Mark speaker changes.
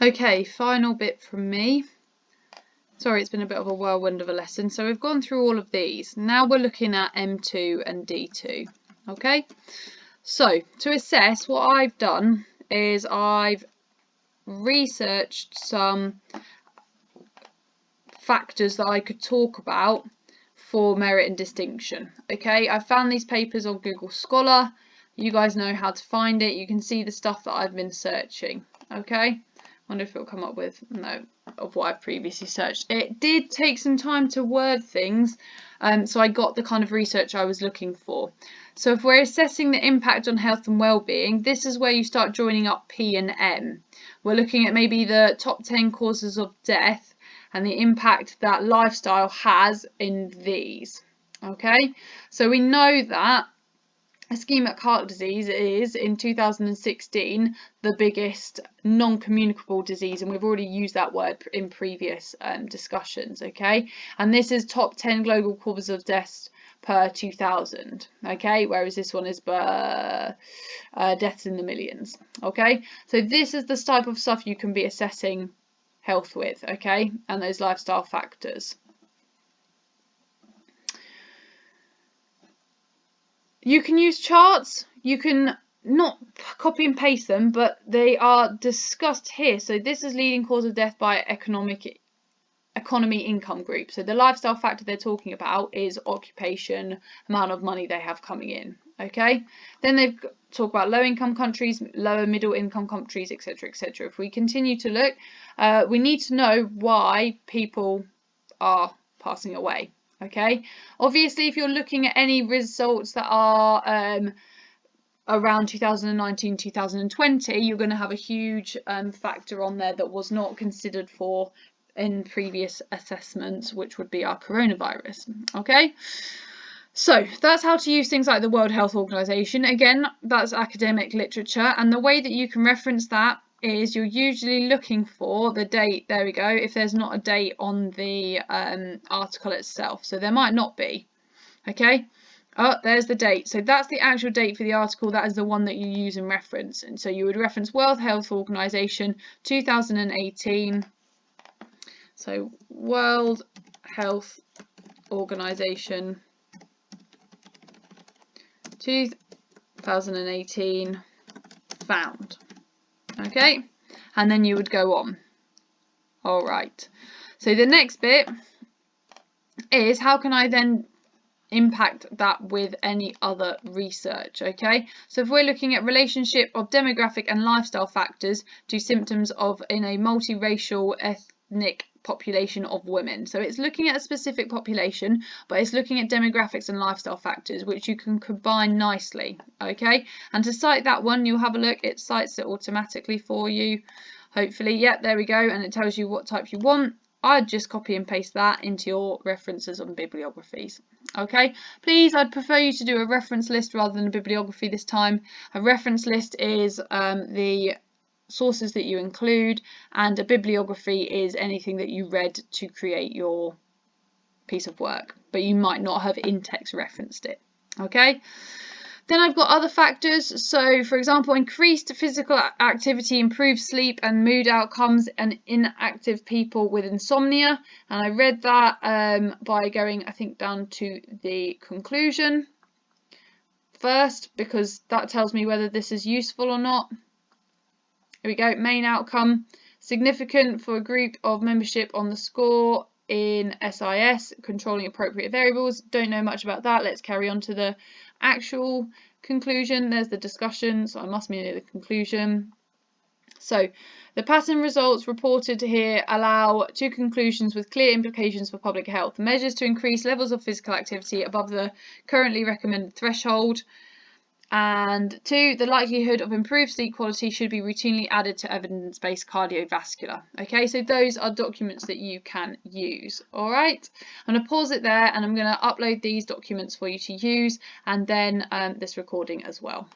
Speaker 1: Okay, final bit from me. Sorry, it's been a bit of a whirlwind of a lesson. So we've gone through all of these. Now we're looking at M2 and D2. Okay, so to assess, what I've done is I've researched some factors that I could talk about for merit and distinction. Okay, I found these papers on Google Scholar. You guys know how to find it. You can see the stuff that I've been searching. Okay, wonder if it'll come up with no of what I've previously searched. It did take some time to word things, so I got the kind of research I was looking for. So if we're assessing the impact on health and well-being, this is where you start joining up P and M. We're looking at maybe the top 10 causes of death and the impact that lifestyle has in these. Okay, so we know that ischemic heart disease is, in 2016, the biggest non-communicable disease, and we've already used that word in previous discussions. Okay, and this is top 10 global causes of death per 2000. Okay, whereas this one is deaths in the millions. Okay, so this is the type of stuff you can be assessing health with. Okay, and those lifestyle factors. You can use charts, you can not copy and paste them, but they are discussed here. So this is leading cause of death by economy income group. So the lifestyle factor they're talking about is occupation, amount of money they have coming in. Okay, then they talk about low income countries, lower middle income countries, etc., etc. If we continue to look, we need to know why people are passing away. Okay, obviously if you're looking at any results that are around 2019, 2020, you're going to have a huge factor on there that was not considered for in previous assessments, which would be our coronavirus. Okay, so that's how to use things like the World Health Organization. Again, that's academic literature, and the way that you can reference that is you're usually looking for the date. There we go. If there's not a date on the article itself, so there might not be. Okay, oh, there's the date. So that's the actual date for the article. That is the one that you use and reference. And so you would reference World Health Organization 2018. So World Health Organization 2018 found. Okay, and then you would go on. All right, so the next bit is how can I then impact that with any other research. Okay, so if we're looking at relationship of demographic and lifestyle factors to symptoms of in a multiracial ethnic population of women, so it's looking at a specific population, but it's looking at demographics and lifestyle factors, which you can combine nicely. Okay, and to cite that one, you'll have a look. It cites it automatically for you, hopefully. Yep, there we go, and it tells you what type you want. I'd just copy and paste that into your references on bibliographies. Okay, please, I'd prefer you to do a reference list rather than a bibliography this time. A reference list is the sources that you include, and a bibliography is anything that you read to create your piece of work, but you might not have in-text referenced it. Okay, then I've got other factors. So for example, increased physical activity improves sleep and mood outcomes in inactive people with insomnia, and I read that by going, I think, down to the conclusion first, because that tells me whether this is useful or not. Here we go. Main outcome, significant for a group of membership on the score in SIS, controlling appropriate variables. Don't know much about that. Let's carry on to the actual conclusion. There's the discussion, so I must mean the conclusion. So the pattern results reported here allow two conclusions with clear implications for public health. Measures to increase levels of physical activity above the currently recommended threshold. And 2, the likelihood of improved sleep quality should be routinely added to evidence-based cardiovascular. Okay, so those are documents that you can use. All right, I'm going to pause it there, and I'm going to upload these documents for you to use, and then this recording as well.